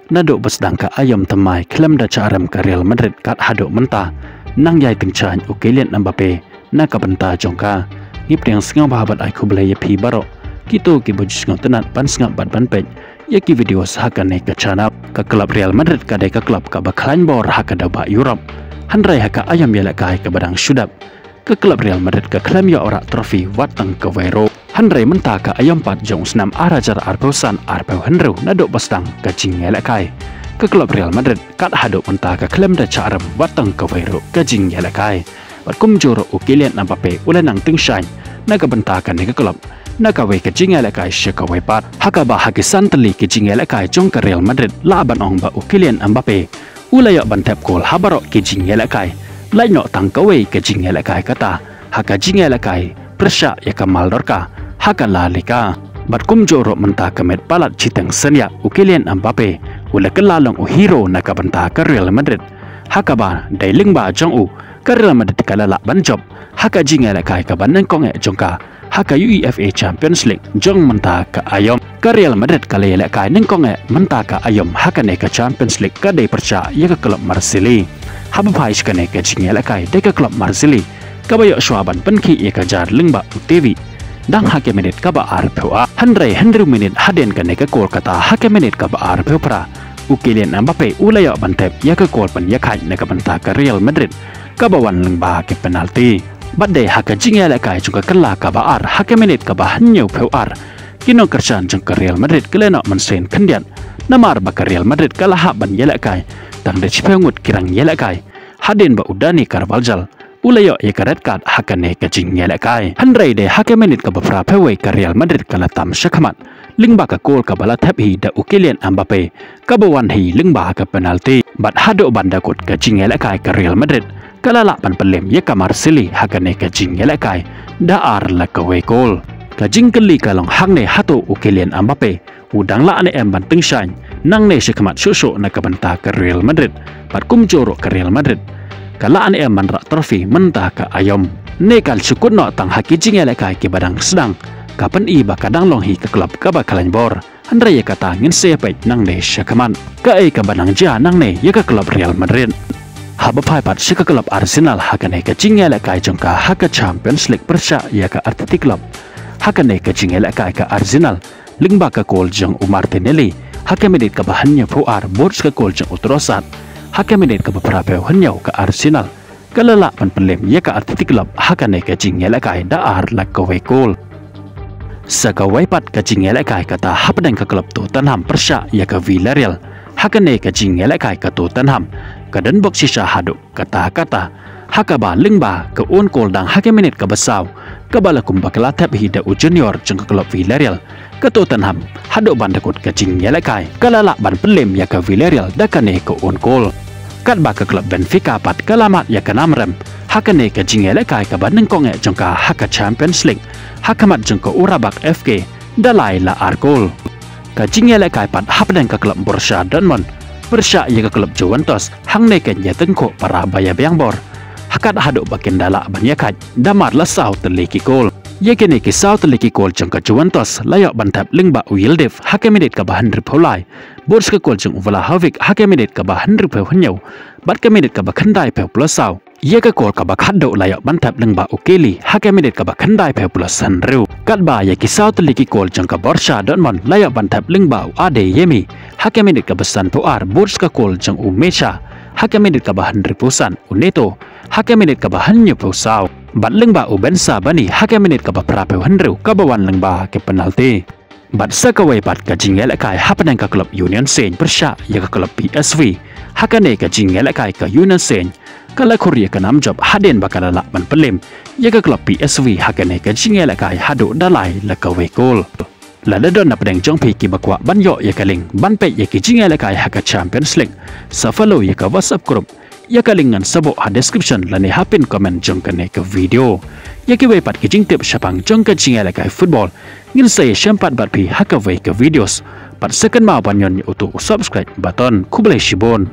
naduk besdang ka ayam temai klem da caram ka Real Madrid kat haduk mentah nang yai tengcan Kylian Mbappe na ka benta jongka ngip yang sengau bahabat ai kubelai pi barok kito ki baju sengau tenat pan sengap bat ban pej ya ki video sahakan ne ka channel ka klub Real Madrid ka dai ka klub ka baklan bor haka da ba Europe handrai haka ayam yala kai ka badang sudap ke klub Real Madrid ke klaim ya ora trofi watang ke Vero handrai mentah ke ayam 4 jong senam arajar arpeusan arpeu hendru naduk bestang ke jingela kai ke klub Real Madrid kat haduk mentah ke klaim da caram watang ke Vero ke jingela kai berkum joro Kylian Mbappe ulanang tingshine naga bentah ke ke klub naga we ke jingela kai syaka we pat haka ba hakisan teli ke jingela kai jong ke Real Madrid laban ong ba Kylian Mbappe ulayak bantep gol habarok ke jingela kai lain nok tangkawai ke jingela kai kata haka jingela kai persya ya kamal dorka haka lalika batkum jorok mentah kemet palat citeng senya Kylian Mbappe ula kelalong hero naka bentah ke Real Madrid haka ba dailing ba jong ke Real Madrid kalala banjob haka jingela kai ka banan kong jongka haka UEFA Champions League jong mentah ke ayom ke Real Madrid kalala kai neng kong mentah ke ayom haka ne ke Champions League ka dai persya ya ke klub Marseille haba pais kane ke jingela kai de ke klub Marseille kabayo swaban penki ye ka jar lingba TV dang hake menit ka ba arpua handrai minit haden kane ke Kolkata hake menit ka ba arpeu pra Kylian Mbappe ulaya bantep ya ke gol pen ya kai ne ka banta ke Real Madrid ka ba wan lingba ke penalti badai hake jingela kai juga kala ka ba ar hake menit ka ba hanyu peu ar kino kerjaan jeng ke Real Madrid kelena mensen kendian namar ba ke Real Madrid kala haban yela kai tang de cipengut kirang yela kai haden ba udani Carvajal ulayo ye karet kat hakane ke jing yela kai handrai de hake menit ka bafra pewe ke Real Madrid kala tam syakmat lingba ka gol ka bala thap hi da Kylian Mbappe ka bawan hi lingba ka penalti bat hado banda kot ke jing yela kai ke Real Madrid kala lapan pelem ye ka Marseille hakane ke jing yela kai da ar la ka we gol ka jing keli kalong hangne hato Kylian Mbappe udang la ane emban tingshine nang ne syakmat susu na ka banta ke Real Madrid bat kum jorok ke Real Madrid kala ane emban rak trofi mentah ke ayom ne kal syukut no tang haki jingela kai ke badang sedang kapan iba kadang long hi ke klub ka bakalan bor handrai ya kata ngin sepet nang ne syakaman ka ai ka badang ja nang ne ya ke klub Real Madrid haba pai pat syaka klub Arsenal hakane ke jingela kai jongka haka Champions League persya ya ke Athletic Club hakane ke jingela kai ke Arsenal lingba ka gol jong Martinelli haka menit ka bahannya puar bots ka gol jong Trossard haka menit ka beberapa hanyau ke Arsenal kalala penpelem ya ke Athletic Club haka ne ke jingela kai da ar la ka we gol saka waipat ka jingela kai kata hapdeng ka klub Tottenham persya ya ke Villarreal haka ne ke jingela kai ka Tottenham ka den box sisa haduk kata haka ba lingba ka on gol dang haka menit ka basaw ka balakum bakala tap hida junior jeng ka klub Villarreal ke Tottenham haduk bandakut ke jingela kai kalala ban pelem ya ke Villarreal dakane ke on gol kat ba ke klub Benfica pat kalamat ya ke namrem hakane ke jingela kai ka baneng kong jengka haka Champions League hakamat jengka Urabak FK dalai la argol ke jingela kai pat hapdeng ke klub Borussia Dortmund persya ya ke klub Juventus hangne ke nyatengko para baya bor hakat haduk bakin dala banyakat damar lasau teliki gol ya kini kisau teliki gol jengka Juventus layak bantap lingba Yildiz hake menit ka bahan ripolai bors ke gol jeng Vlahovic hake menit ka bahan ripau hanyau bat ke menit ka bakhandai peu plusau ya ke gol ka bakhado layak bantap lingba Ukeli hake menit ka bakhandai peu plus sanru kat ba ya kisau teliki gol jengka Borussia Dortmund layak bantap lingba Adeyemi hake menit ka besan puar bors ke gol jeng Umesha hake menit ka bahan ripusan Uneto hake menit ka bahan nyupusau bat lengba Bensa bani hake menit ka beberapa hendru ka bawan lengba ke penalti bat sakawai bat ka jingela kai hapenang ka klub Union Saint persya ya ka klub PSV hakane ka jingela kai ka Union Saint kala Korea ka namjob haden bakala lakban pelem ya ka klub PSV hakane ka jingela kai hadu dalai la ka we gol la dadon na pedeng jong pi ki bakwa banyo ya kaling banpe ya ki jingela kai haka Champions League sa follow ya ka WhatsApp group ya kalingan sabo ha description la ne hapin comment jong ka ne ka video ya ki we pat ki jing tip syapang jong ka jingela kai football ngin saya syampat bat pi haka we ka videos pat second ma banyon untuk subscribe button kublai shibon